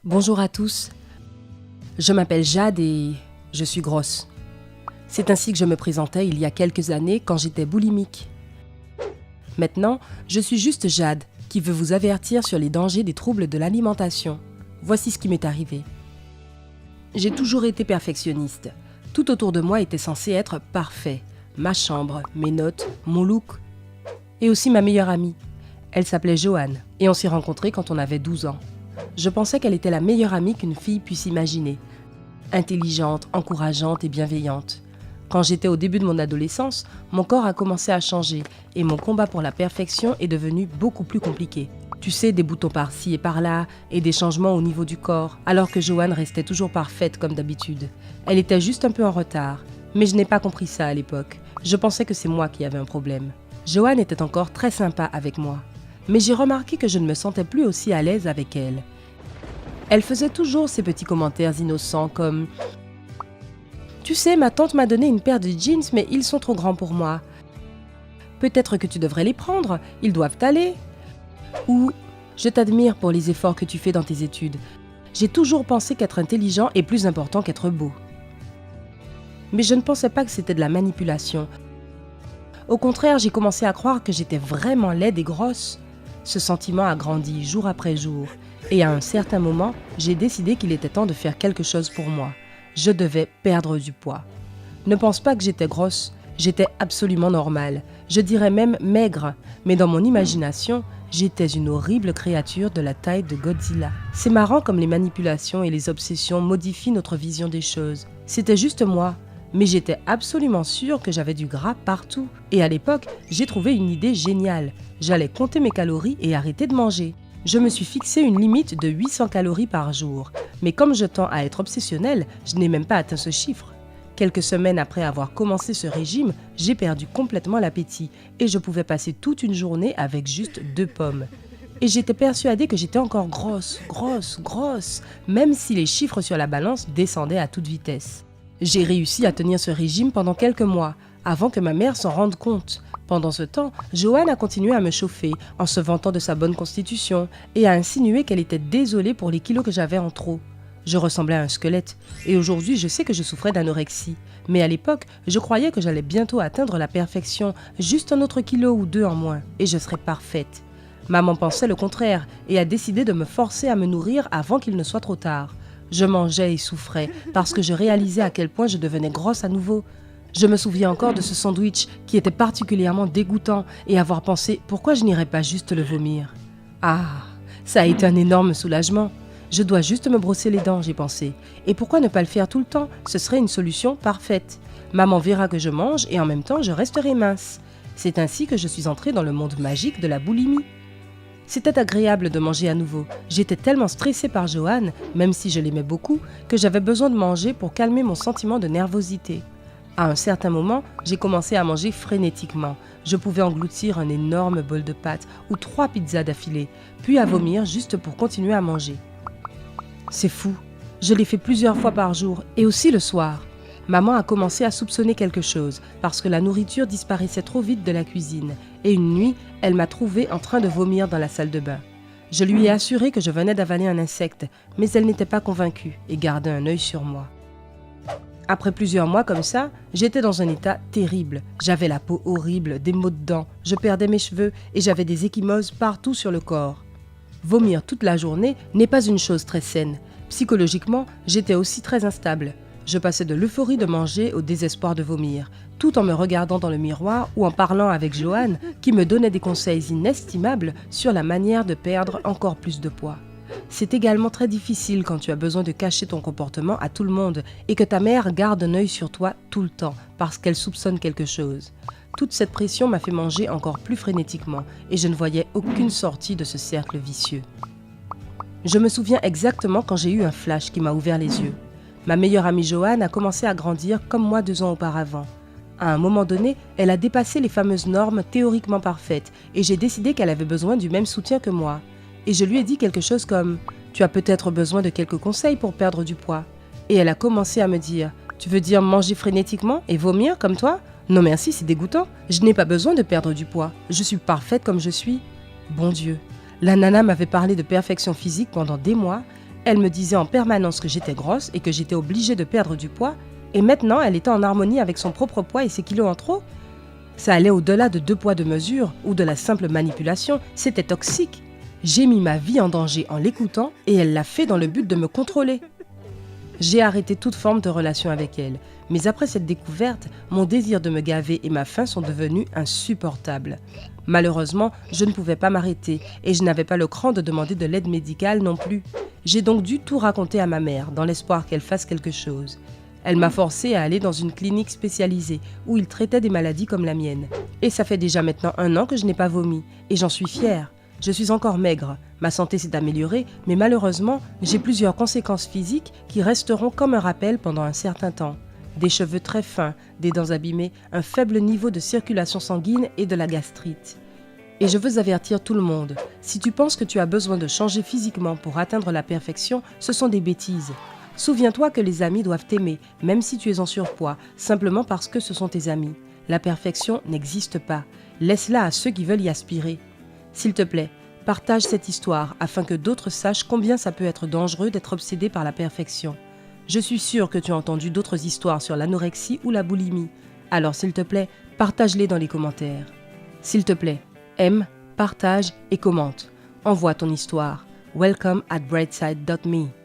Bonjour à tous, je m'appelle Jade et je suis grosse. C'est ainsi que je me présentais il y a quelques années quand j'étais boulimique. Maintenant, je suis juste Jade qui veut vous avertir sur les dangers des troubles de l'alimentation. Voici ce qui m'est arrivé. J'ai toujours été perfectionniste. Tout autour de moi était censé être parfait. Ma chambre, mes notes, mon look et aussi ma meilleure amie. Elle s'appelait Joanne et on s'est rencontrés quand on avait 12 ans. Je pensais qu'elle était la meilleure amie qu'une fille puisse imaginer. Intelligente, encourageante et bienveillante. Quand j'étais au début de mon adolescence, mon corps a commencé à changer et mon combat pour la perfection est devenu beaucoup plus compliqué. Tu sais, des boutons par-ci et par-là et des changements au niveau du corps, alors que Joanne restait toujours parfaite comme d'habitude. Elle était juste un peu en retard, mais je n'ai pas compris ça à l'époque. Je pensais que c'est moi qui avais un problème. Joanne était encore très sympa avec moi. Mais j'ai remarqué que je ne me sentais plus aussi à l'aise avec elle. Elle faisait toujours ces petits commentaires innocents comme « Tu sais, ma tante m'a donné une paire de jeans, mais ils sont trop grands pour moi. Peut-être que tu devrais les prendre, ils doivent t'aller. » Ou « Je t'admire pour les efforts que tu fais dans tes études. J'ai toujours pensé qu'être intelligent est plus important qu'être beau. » Mais je ne pensais pas que c'était de la manipulation. Au contraire, j'ai commencé à croire que j'étais vraiment laide et grosse. Ce sentiment a grandi jour après jour et à un certain moment, j'ai décidé qu'il était temps de faire quelque chose pour moi. Je devais perdre du poids. Ne pense pas que j'étais grosse, j'étais absolument normale. Je dirais même maigre, mais dans mon imagination, j'étais une horrible créature de la taille de Godzilla. C'est marrant comme les manipulations et les obsessions modifient notre vision des choses. C'était juste moi. Mais j'étais absolument sûre que j'avais du gras partout. Et à l'époque, j'ai trouvé une idée géniale. J'allais compter mes calories et arrêter de manger. Je me suis fixé une limite de 800 calories par jour. Mais comme je tends à être obsessionnelle, je n'ai même pas atteint ce chiffre. Quelques semaines après avoir commencé ce régime, j'ai perdu complètement l'appétit et je pouvais passer toute une journée avec juste 2 pommes. Et j'étais persuadée que j'étais encore grosse, même si les chiffres sur la balance descendaient à toute vitesse. J'ai réussi à tenir ce régime pendant quelques mois, avant que ma mère s'en rende compte. Pendant ce temps, Joanne a continué à me chauffer, en se vantant de sa bonne constitution, et à insinuer qu'elle était désolée pour les kilos que j'avais en trop. Je ressemblais à un squelette, et aujourd'hui je sais que je souffrais d'anorexie. Mais à l'époque, je croyais que j'allais bientôt atteindre la perfection, juste un autre kilo ou 2 en moins, et je serais parfaite. Maman pensait le contraire, et a décidé de me forcer à me nourrir avant qu'il ne soit trop tard. Je mangeais et souffrais parce que je réalisais à quel point je devenais grosse à nouveau. Je me souviens encore de ce sandwich qui était particulièrement dégoûtant et avoir pensé pourquoi je n'irais pas juste le vomir. Ah, ça a été un énorme soulagement. Je dois juste me brosser les dents, j'ai pensé. Et pourquoi ne pas le faire tout le temps? Ce serait une solution parfaite. Maman verra que je mange et en même temps je resterai mince. C'est ainsi que je suis entrée dans le monde magique de la boulimie. C'était agréable de manger à nouveau. J'étais tellement stressée par Joanne, même si je l'aimais beaucoup, que j'avais besoin de manger pour calmer mon sentiment de nervosité. À un certain moment, j'ai commencé à manger frénétiquement. Je pouvais engloutir un énorme bol de pâtes ou 3 pizzas d'affilée, puis à vomir juste pour continuer à manger. C'est fou. Je l'ai fait plusieurs fois par jour et aussi le soir. Maman a commencé à soupçonner quelque chose parce que la nourriture disparaissait trop vite de la cuisine et une nuit, elle m'a trouvée en train de vomir dans la salle de bain. Je lui ai assuré que je venais d'avaler un insecte, mais elle n'était pas convaincue et gardait un œil sur moi. Après plusieurs mois comme ça, j'étais dans un état terrible. J'avais la peau horrible, des maux de dents, je perdais mes cheveux et j'avais des ecchymoses partout sur le corps. Vomir toute la journée n'est pas une chose très saine. Psychologiquement, j'étais aussi très instable. Je passais de l'euphorie de manger au désespoir de vomir, tout en me regardant dans le miroir ou en parlant avec Joanne, qui me donnait des conseils inestimables sur la manière de perdre encore plus de poids. C'est également très difficile quand tu as besoin de cacher ton comportement à tout le monde et que ta mère garde un œil sur toi tout le temps parce qu'elle soupçonne quelque chose. Toute cette pression m'a fait manger encore plus frénétiquement et je ne voyais aucune sortie de ce cercle vicieux. Je me souviens exactement quand j'ai eu un flash qui m'a ouvert les yeux. Ma meilleure amie Joanne a commencé à grandir comme moi 2 ans auparavant. À un moment donné, elle a dépassé les fameuses normes théoriquement parfaites et j'ai décidé qu'elle avait besoin du même soutien que moi. Et je lui ai dit quelque chose comme « Tu as peut-être besoin de quelques conseils pour perdre du poids ». Et elle a commencé à me dire « Tu veux dire manger frénétiquement et vomir comme toi ? Non merci, c'est dégoûtant. Je n'ai pas besoin de perdre du poids. Je suis parfaite comme je suis. » Bon Dieu, la nana m'avait parlé de perfection physique pendant des mois Elle me disait en permanence que j'étais grosse et que j'étais obligée de perdre du poids, et maintenant elle était en harmonie avec son propre poids et ses kilos en trop. Ça allait au-delà de 2 poids de mesure ou de la simple manipulation, c'était toxique. J'ai mis ma vie en danger en l'écoutant et elle l'a fait dans le but de me contrôler. J'ai arrêté toute forme de relation avec elle, mais après cette découverte, mon désir de me gaver et ma faim sont devenus insupportables. Malheureusement, je ne pouvais pas m'arrêter et je n'avais pas le cran de demander de l'aide médicale non plus. J'ai donc dû tout raconter à ma mère dans l'espoir qu'elle fasse quelque chose. Elle m'a forcé à aller dans une clinique spécialisée où ils traitaient des maladies comme la mienne. Et ça fait déjà maintenant 1 an que je n'ai pas vomi et j'en suis fière. Je suis encore maigre, ma santé s'est améliorée, mais malheureusement, j'ai plusieurs conséquences physiques qui resteront comme un rappel pendant un certain temps. Des cheveux très fins, des dents abîmées, un faible niveau de circulation sanguine et de la gastrite. Et je veux avertir tout le monde, si tu penses que tu as besoin de changer physiquement pour atteindre la perfection, ce sont des bêtises. Souviens-toi que les amis doivent t'aimer, même si tu es en surpoids, simplement parce que ce sont tes amis. La perfection n'existe pas. Laisse-la à ceux qui veulent y aspirer. S'il te plaît, partage cette histoire afin que d'autres sachent combien ça peut être dangereux d'être obsédé par la perfection. Je suis sûre que tu as entendu d'autres histoires sur l'anorexie ou la boulimie. Alors s'il te plaît, partage-les dans les commentaires. S'il te plaît, aime, partage et commente. Envoie ton histoire. Welcome at brightside.me